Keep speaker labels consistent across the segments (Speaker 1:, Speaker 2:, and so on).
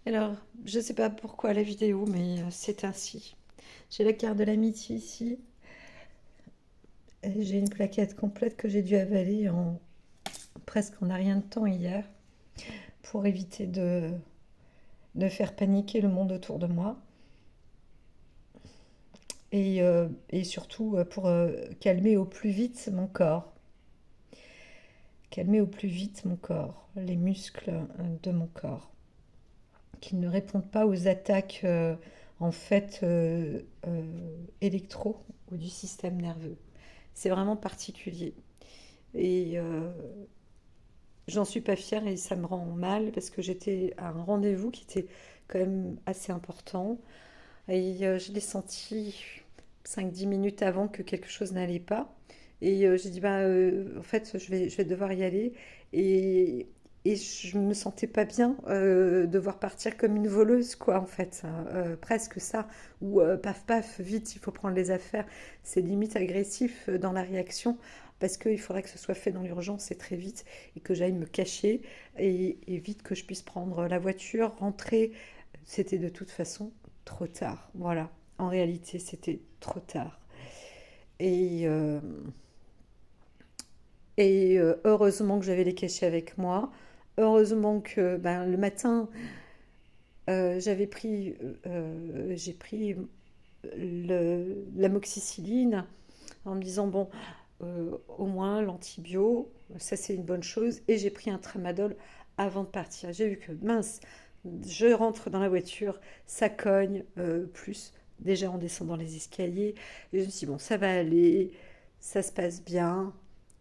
Speaker 1: Alors, je sais pas pourquoi la vidéo, mais c'est ainsi. J'ai la carte de l'amitié ici. Et j'ai une plaquette complète que j'ai dû avaler en presque en un rien de temps hier pour éviter de faire paniquer le monde autour de moi et surtout pour calmer au plus vite mon corps. Calmer au plus vite mon corps, les muscles de mon corps, qui ne répondent pas aux attaques en fait électro ou du système nerveux. C'est vraiment particulier. Et j'en suis pas fière et ça me rend mal parce que j'étais à un rendez-vous qui était quand même assez important. Et je l'ai senti 5-10 minutes avant que quelque chose n'allait pas. Et j'ai dit, bah, en fait, je vais devoir y aller. Et, et je me sentais pas bien devoir partir comme une voleuse, quoi, en fait. Presque ça. Ou paf, paf, vite, il faut prendre les affaires. C'est limite agressif dans la réaction. Parce qu'il faudrait que ce soit fait dans l'urgence et très vite. Et que j'aille me cacher. Et vite que je puisse prendre la voiture, rentrer. C'était de toute façon trop tard. Voilà. En réalité, c'était trop tard. Et, euh, heureusement que j'avais les cachets avec moi. Heureusement que ben, le matin, j'ai pris l'amoxicilline en me disant, bon, au moins l'antibio, ça c'est une bonne chose. Et j'ai pris un tramadol avant de partir. J'ai vu que, mince, je rentre dans la voiture, ça cogne plus déjà en descendant les escaliers. Et je me suis dit, bon, ça va aller, ça se passe bien.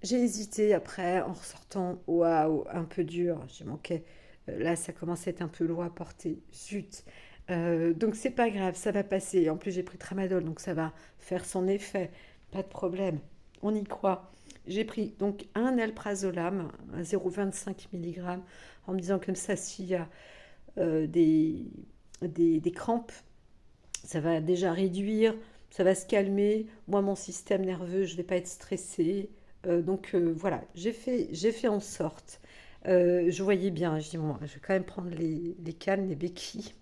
Speaker 1: J'ai hésité après en ressortant, waouh, un peu dur. J'ai manqué. Là, ça commence à être un peu lourd à porter. Zut. Donc c'est pas grave, ça va passer. En plus, j'ai pris tramadol, donc ça va faire son effet. Pas de problème. On y croit. J'ai pris donc un alprazolam, un 0,25 mg, en me disant comme ça, s'il y a euh, des, des crampes, ça va déjà réduire, ça va se calmer. Moi, mon système nerveux, je ne vais pas être stressée. Voilà, j'ai fait en sorte. Je voyais bien, je dis, bon, je vais quand même prendre les cannes, les béquilles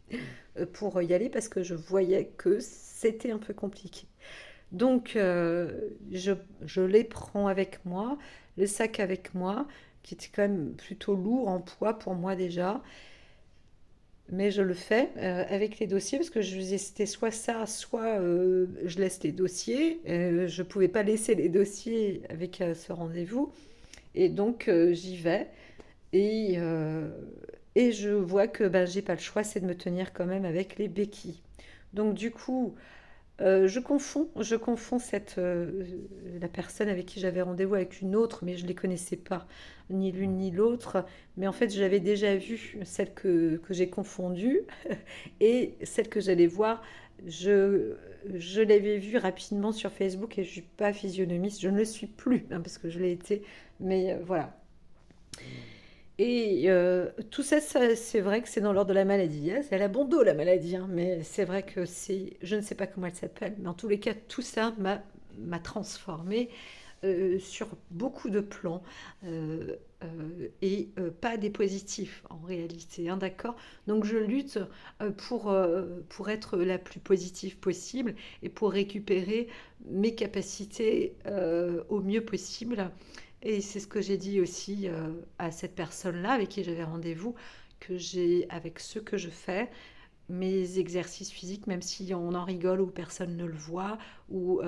Speaker 1: pour y aller parce que je voyais que c'était un peu compliqué. Donc, je les prends avec moi, le sac avec moi, qui était quand même plutôt lourd en poids pour moi déjà. Mais je le fais avec les dossiers parce que je disais c'était soit ça, soit je laisse les dossiers. Je ne pouvais pas laisser les dossiers avec ce rendez-vous. Et donc j'y vais. Et, euh, et je vois que ben, j'ai pas le choix, c'est de me tenir quand même avec les béquilles. Donc du coup, je confonds la personne avec qui j'avais rendez-vous avec une autre, mais je ne les connaissais pas, ni l'une ni l'autre. Mais en fait, j'avais déjà vu celle que j'ai confondue et celle que j'allais voir. Je, je l'avais vue rapidement sur Facebook et je ne suis pas physionomiste, je ne le suis plus, hein, parce que je l'ai été. Mais voilà. Et tout ça, c'est vrai que c'est dans l'ordre de la maladie, hein. C'est à la bon dos la maladie, hein, mais c'est vrai que c'est, je ne sais pas comment elle s'appelle, mais en tous les cas, tout ça m'a transformée sur beaucoup de plans pas des positifs en réalité, hein, d'accord. Donc je lutte pour être la plus positive possible et pour récupérer mes capacités au mieux possible. Et c'est ce que j'ai dit aussi à cette personne-là avec qui j'avais rendez-vous, que j'ai, avec ce que je fais, mes exercices physiques, même si on en rigole ou personne ne le voit, ou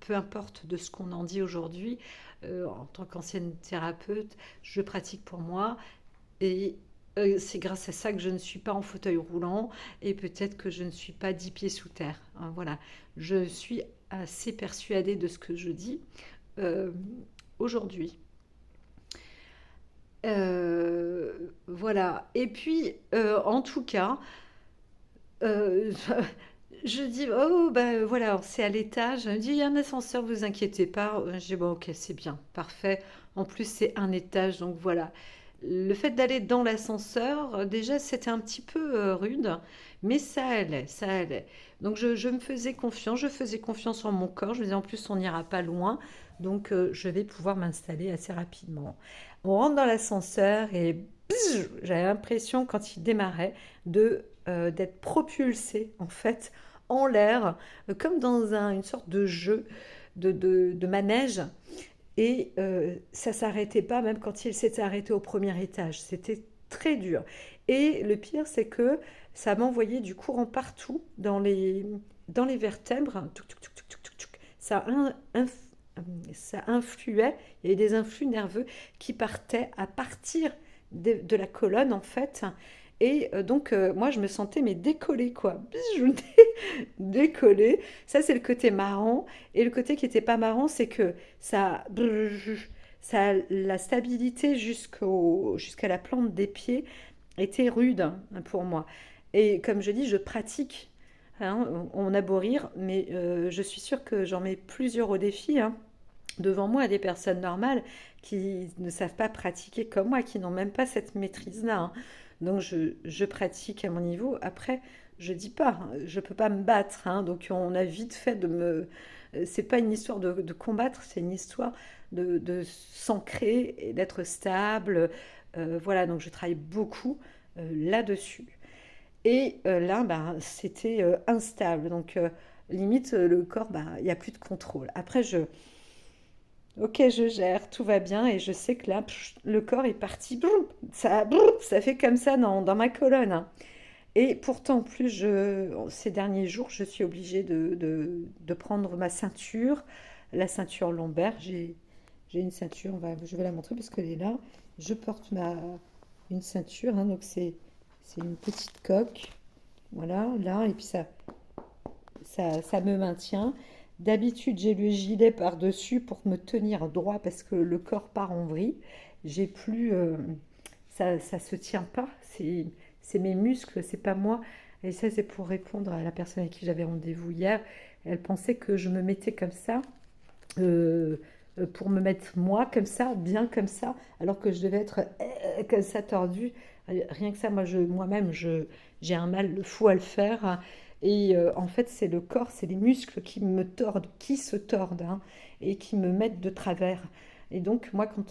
Speaker 1: peu importe de ce qu'on en dit aujourd'hui, en tant qu'ancienne thérapeute, je pratique pour moi et c'est grâce à ça que je ne suis pas en fauteuil roulant et peut-être que je ne suis pas 10 pieds sous terre, hein, voilà, je suis assez persuadée de ce que je dis euh, aujourd'hui. Voilà. Et puis, en tout cas, euh, je dis, oh, ben voilà, c'est à l'étage. Elle me dit, il y a un ascenseur, vous inquiétez pas. Je dis, bon, ok, c'est bien, parfait. En plus, c'est un étage, donc voilà. Le fait d'aller dans l'ascenseur, déjà, c'était un petit peu rude, mais ça allait, ça allait. Donc, je me faisais confiance, je faisais confiance en mon corps. Je me disais, en plus, on n'ira pas loin, donc je vais pouvoir m'installer assez rapidement. On rentre dans l'ascenseur et j'avais l'impression, quand il démarrait, d'être propulsé, en fait, en l'air, comme dans une sorte de jeu de manège. Et ça s'arrêtait pas, même quand il s'était arrêté au premier étage. C'était très dur. Et le pire, c'est que ça m'envoyait du courant partout dans les vertèbres. Touc, touc, touc, touc, touc, touc, touc. Ça influait, il y avait des influx nerveux qui partaient à partir de la colonne, en fait. Et donc, moi, je me sentais mais décollée, quoi. Je me décollée. Ça, c'est le côté marrant. Et le côté qui était pas marrant, c'est que ça, ça, la stabilité jusqu'à la plante des pieds était rude, hein, pour moi. Et comme je dis, je pratique. Hein, on a beau rire, mais je suis sûre que j'en mets plusieurs au défi, hein, devant moi, des personnes normales qui ne savent pas pratiquer comme moi, qui n'ont même pas cette maîtrise-là, hein. Donc je pratique à mon niveau. Après, je dis pas, hein, je peux pas me battre, hein. Donc on a vite fait de me. C'est pas une histoire de combattre, c'est une histoire de s'ancrer et d'être stable. Voilà, donc je travaille beaucoup là-dessus. Et là, bah, c'était instable. Donc limite, le corps, bah, il n'y a plus de contrôle. Après, ok, je gère, tout va bien et je sais que là, le corps est parti. Ça fait comme ça dans ma colonne, hein. Et pourtant, en plus, ces derniers jours, je suis obligée de prendre ma ceinture, la ceinture lombaire. J'ai une ceinture, je vais la montrer parce qu'elle est là. Je porte une ceinture, hein, donc c'est une petite coque. Voilà, là, et puis ça me maintient. D'habitude, j'ai le gilet par-dessus pour me tenir droit parce que le corps part en vrille. J'ai plus, ça se tient pas. C'est mes muscles, c'est pas moi. Et ça, c'est pour répondre à la personne avec qui j'avais rendez-vous hier. Elle pensait que je me mettais comme ça, euh, pour me mettre moi comme ça, bien comme ça, alors que je devais être comme ça tordu. Rien que ça, moi-même, j'ai un mal fou à le faire. Et en fait, c'est le corps, c'est les muscles qui me tordent, qui se tordent, hein, et qui me mettent de travers. Et donc, moi, quand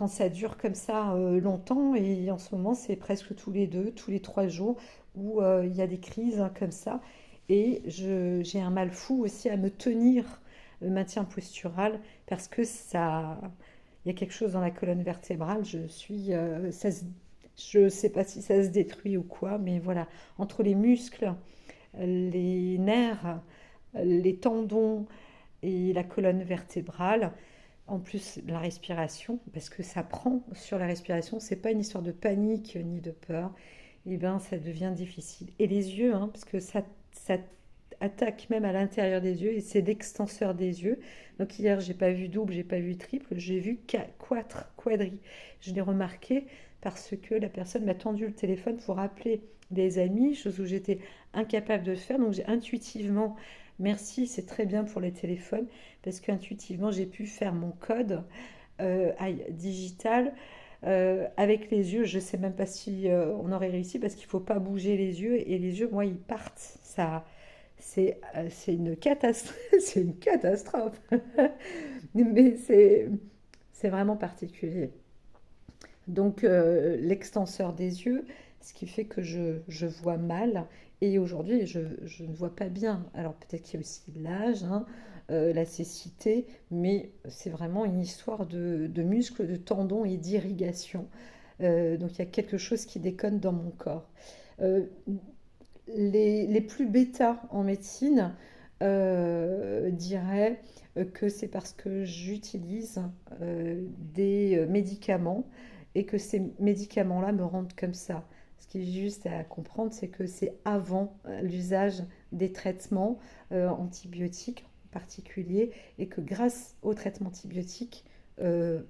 Speaker 1: ça dure comme ça longtemps, et en ce moment, c'est presque tous les 2, tous les 3 jours, où il y a des crises, hein, comme ça. Et j'ai un mal fou aussi à me tenir, le maintien postural, parce que ça, il y a quelque chose dans la colonne vertébrale. Je ne sais pas si ça se détruit ou quoi, mais voilà, entre les muscles, les nerfs, les tendons et la colonne vertébrale, en plus la respiration, parce que ça prend sur la respiration, c'est pas une histoire de panique ni de peur, et bien ça devient difficile. Et les yeux, hein, parce que ça attaque même à l'intérieur des yeux, et c'est l'extenseur des yeux. Donc hier, j'ai pas vu double, j'ai pas vu triple, j'ai vu quadri. Je l'ai remarqué parce que la personne m'a tendu le téléphone pour appeler des amis, chose où j'étais incapable de faire. Donc j'ai intuitivement, merci, c'est très bien pour les téléphones, parce qu'intuitivement, j'ai pu faire mon code digital avec les yeux. Je ne sais même pas si on aurait réussi, parce qu'il ne faut pas bouger les yeux. Et les yeux, moi, ils partent. C'est une catastrophe. C'est une catastrophe. Mais c'est vraiment particulier. Donc l'extenseur des yeux, ce qui fait que je vois mal. Et aujourd'hui, je ne vois pas bien. Alors peut-être qu'il y a aussi l'âge, hein, la cécité, mais c'est vraiment une histoire de muscles, de tendons et d'irrigation. Donc il y a quelque chose qui déconne dans mon corps. Euh, les plus bêta en médecine diraient que c'est parce que j'utilise des médicaments et que ces médicaments-là me rendent comme ça. Ce qui est juste à comprendre, c'est que c'est avant l'usage des traitements antibiotiques en particulier, et que grâce aux traitements antibiotiques,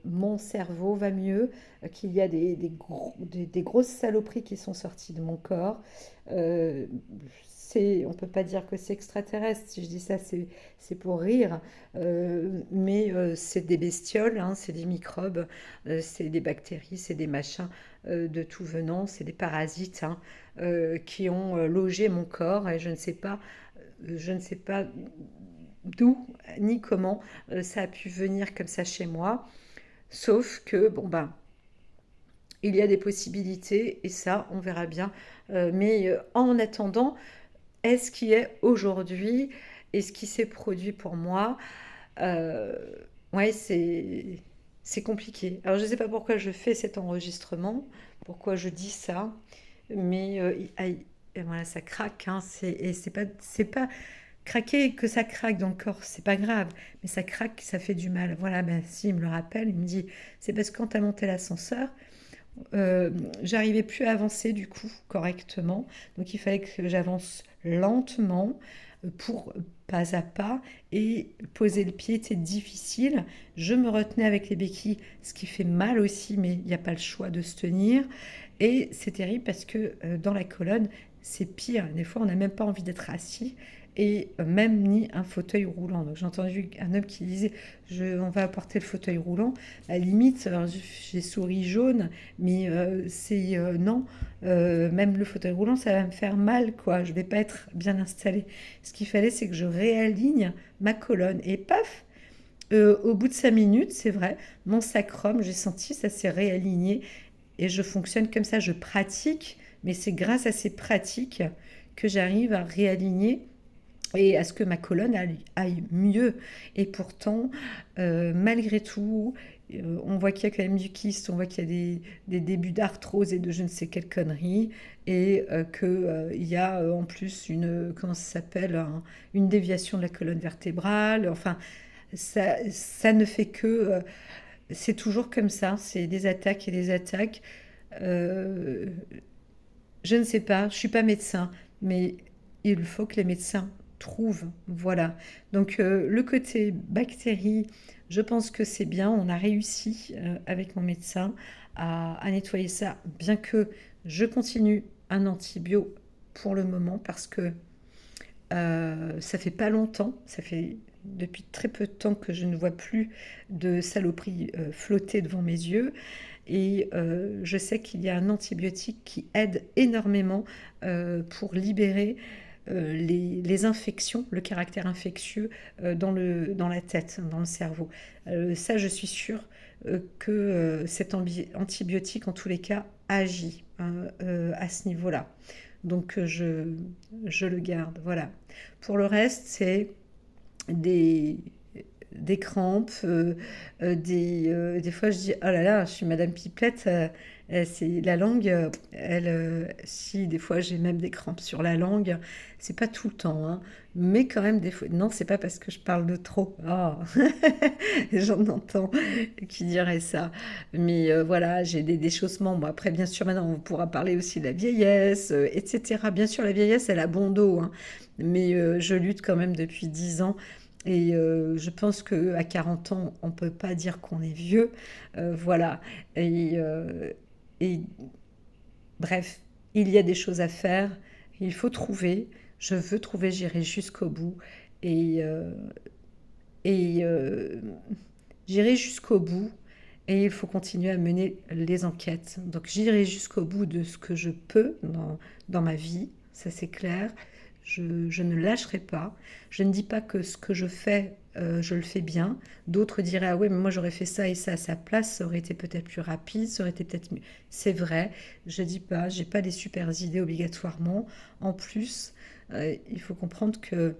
Speaker 1: mon cerveau va mieux, qu'il y a des grosses saloperies qui sont sorties de mon corps. Euh, on ne peut pas dire que c'est extraterrestre. Si je dis ça, c'est pour rire. Mais c'est des bestioles, hein, c'est des microbes, c'est des bactéries, c'est des machins de tout venant, c'est des parasites, hein, qui ont logé mon corps, et je ne sais pas d'où ni comment ça a pu venir comme ça chez moi. Sauf que, bon ben, il y a des possibilités et ça, on verra bien. Mais en attendant, est-ce qui est aujourd'hui et ce qui s'est produit pour moi, euh, ouais, c'est compliqué. Alors, je ne sais pas pourquoi je fais cet enregistrement, pourquoi je dis ça, mais et voilà, ça craque, hein, et c'est pas craquer que ça craque dans le corps, c'est pas grave, mais ça craque, ça fait du mal. Voilà, ben si, il me le rappelle, il me dit, c'est parce que quand tu as monté l'ascenseur, euh, j'arrivais plus à avancer du coup correctement, donc il fallait que j'avance lentement pour pas à pas et poser le pied était difficile. Je me retenais avec les béquilles, ce qui fait mal aussi, mais il n'y a pas le choix de se tenir. Et c'est terrible parce que dans la colonne, c'est pire. Des fois, on n'a même pas envie d'être assis et même ni un fauteuil roulant. Donc j'ai entendu un homme qui disait on va apporter le fauteuil roulant. À la limite, alors, j'ai souri jaune, mais c'est non, même le fauteuil roulant, ça va me faire mal, quoi. Je vais pas être bien installée. Ce qu'il fallait, c'est que je réaligne ma colonne et paf, au bout de 5 minutes, c'est vrai, mon sacrum, j'ai senti, ça s'est réaligné et je fonctionne comme ça, je pratique, mais c'est grâce à ces pratiques que j'arrive à réaligner et à ce que ma colonne aille mieux. Et pourtant, malgré tout, on voit qu'il y a quand même du kyste, on voit qu'il y a des débuts d'arthrose et de je ne sais quelle connerie, et qu'il y a en plus comment ça s'appelle, une déviation de la colonne vertébrale. Enfin, ça ne fait que... c'est toujours comme ça, c'est des attaques et des attaques. Euh, je ne sais pas, je suis pas médecin, mais il faut que les médecins trouvent. Voilà. Donc le côté bactéries, je pense que c'est bien. On a réussi avec mon médecin à nettoyer ça, bien que je continue un antibio pour le moment parce que ça fait pas longtemps, ça fait depuis très peu de temps que je ne vois plus de saloperies flotter devant mes yeux. Et je sais qu'il y a un antibiotique qui aide énormément pour libérer les infections, le caractère infectieux dans la tête, dans le cerveau. Ça, je suis sûre que cet antibiotique, en tous les cas, agit hein, à ce niveau-là. Donc, je le garde. Voilà. Pour le reste, c'est des, des crampes, des fois je dis oh là là, je suis Madame Pipelette, c'est la langue, si des fois j'ai même des crampes sur la langue, c'est pas tout le temps, hein, mais quand même des fois, non, c'est pas parce que je parle de trop, oh. J'en entends qui diraient ça, mais voilà, j'ai des déchaussements, bon après bien sûr maintenant on pourra parler aussi de la vieillesse, etc. Bien sûr la vieillesse elle a bon dos, hein, mais je lutte quand même depuis 10 ans et je pense qu'à 40 ans, on ne peut pas dire qu'on est vieux. Voilà. Et, euh, et bref, il y a des choses à faire. Il faut trouver. Je veux trouver, j'irai jusqu'au bout. Et, euh, et j'irai jusqu'au bout. Et il faut continuer à mener les enquêtes. Donc j'irai jusqu'au bout de ce que je peux dans ma vie. Ça c'est clair. Je ne lâcherai pas. Je ne dis pas que ce que je fais, je le fais bien. D'autres diraient, ah ouais, mais moi j'aurais fait ça et ça à sa place, ça aurait été peut-être plus rapide, ça aurait été peut-être mieux. C'est vrai, je dis pas, j'ai pas des super idées obligatoirement. En plus, il faut comprendre que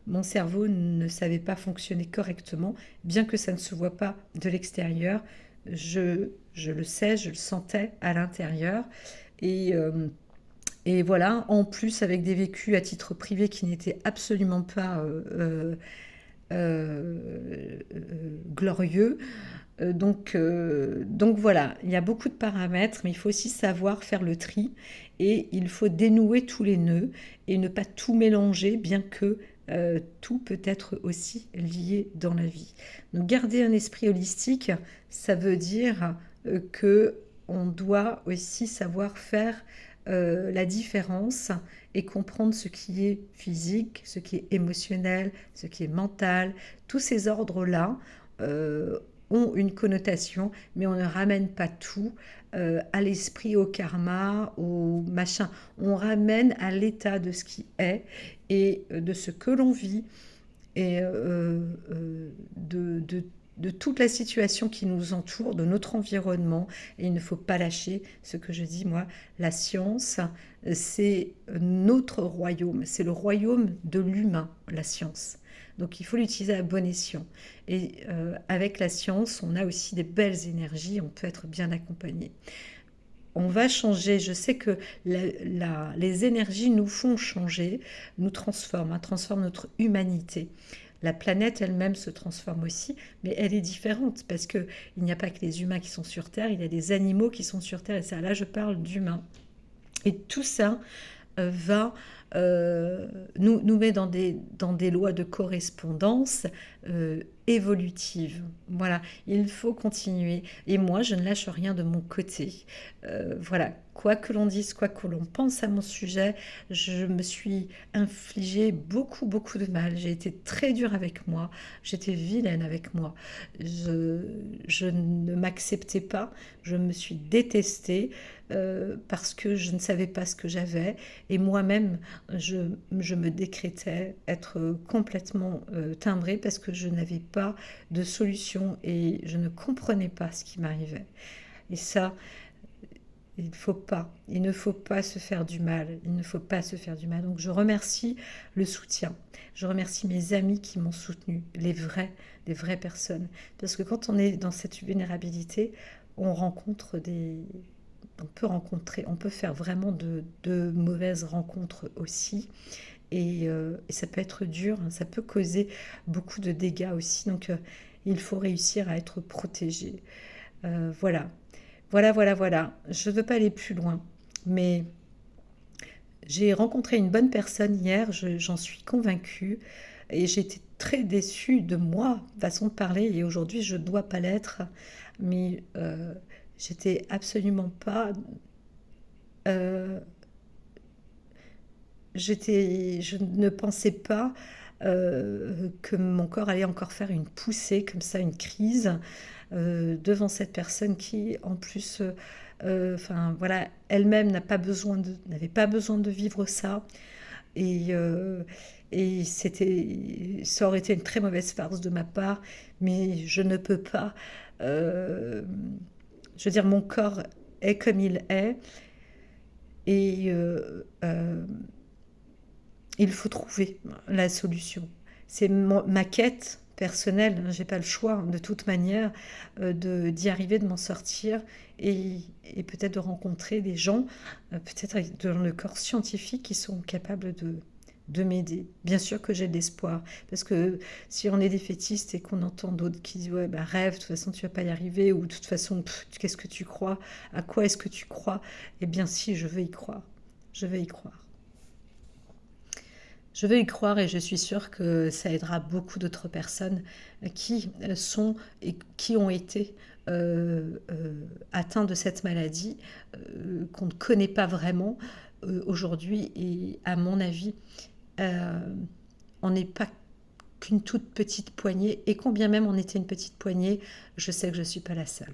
Speaker 1: mon cerveau ne savait pas fonctionner correctement, bien que ça ne se voit pas de l'extérieur. Je le sais, je le sentais à l'intérieur. Et, euh, et voilà, en plus avec des vécus à titre privé qui n'étaient absolument pas glorieux. Donc voilà, il y a beaucoup de paramètres, mais il faut aussi savoir faire le tri et il faut dénouer tous les nœuds et ne pas tout mélanger, bien que tout peut être aussi lié dans la vie. Donc garder un esprit holistique, ça veut dire que on doit aussi savoir faire la différence et comprendre ce qui est physique, ce qui est émotionnel, ce qui est mental. Tous ces ordres-là euh, ont une connotation, mais on ne ramène pas tout à l'esprit, au karma, au machin. On ramène à l'état de ce qui est et de ce que l'on vit et de de toute la situation qui nous entoure, de notre environnement, et il ne faut pas lâcher ce que je dis, moi, la science, c'est notre royaume, c'est le royaume de l'humain, la science. Donc il faut l'utiliser à bon escient. Et avec la science, on a aussi des belles énergies, on peut être bien accompagné. On va changer, je sais que les énergies nous font changer, nous transforment, hein, transforment notre humanité. La planète elle-même se transforme aussi, mais elle est différente parce qu'il n'y a pas que les humains qui sont sur Terre, il y a des animaux qui sont sur Terre, et ça, là je parle d'humains. Et tout ça va nous met dans des lois de correspondance évolutives. Voilà, il faut continuer. Et moi, je ne lâche rien de mon côté. Voilà, quoi que l'on dise, quoi que l'on pense à mon sujet, je me suis infligé beaucoup, beaucoup de mal. J'ai été très dure avec moi. J'étais vilaine avec moi. Je, je ne m'acceptais pas. Je me suis détestée parce que je ne savais pas ce que j'avais. Et moi-même, je me décrétais être complètement timbrée parce que je n'avais pas de solution et je ne comprenais pas ce qui m'arrivait. Et ça, il ne faut pas se faire du mal, il ne faut pas se faire du mal. Donc je remercie le soutien, je remercie mes amis qui m'ont soutenu, des vraies personnes. Parce que quand on est dans cette vulnérabilité, on rencontre on peut faire vraiment de mauvaises rencontres aussi. Et ça peut être dur, hein, ça peut causer beaucoup de dégâts aussi. Donc il faut réussir à être protégé. Voilà, voilà. Je ne veux pas aller plus loin, mais j'ai rencontré une bonne personne hier, j'en suis convaincue, et j'étais très déçue de moi, façon de parler, et aujourd'hui je ne dois pas l'être, mais j'étais absolument pas... euh, je ne pensais pas que mon corps allait encore faire une poussée, comme ça, une crise, devant cette personne qui, en plus, enfin voilà, elle-même n'avait pas besoin de vivre ça. Et, ça aurait été une très mauvaise farce de ma part, mais je ne peux pas. euh, je veux dire, mon corps est comme il est, et il faut trouver la solution. C'est ma quête personnelle, j'ai pas le choix de toute manière d'y arriver, de m'en sortir et peut-être de rencontrer des gens, peut-être dans le corps scientifique qui sont capables de m'aider. Bien sûr que j'ai de l'espoir, parce que si on est défaitiste et qu'on entend d'autres qui disent ouais bah rêve, de toute façon tu vas pas y arriver, ou de toute façon qu'est-ce que tu crois, à quoi est-ce que tu crois, eh bien si, je veux y croire, je veux y croire. Je veux y croire et je suis sûre que ça aidera beaucoup d'autres personnes qui sont et qui ont été atteints de cette maladie qu'on ne connaît pas vraiment aujourd'hui. Et à mon avis, euh, on n'est pas qu'une toute petite poignée. Et combien même on était une petite poignée, je sais que je ne suis pas la seule.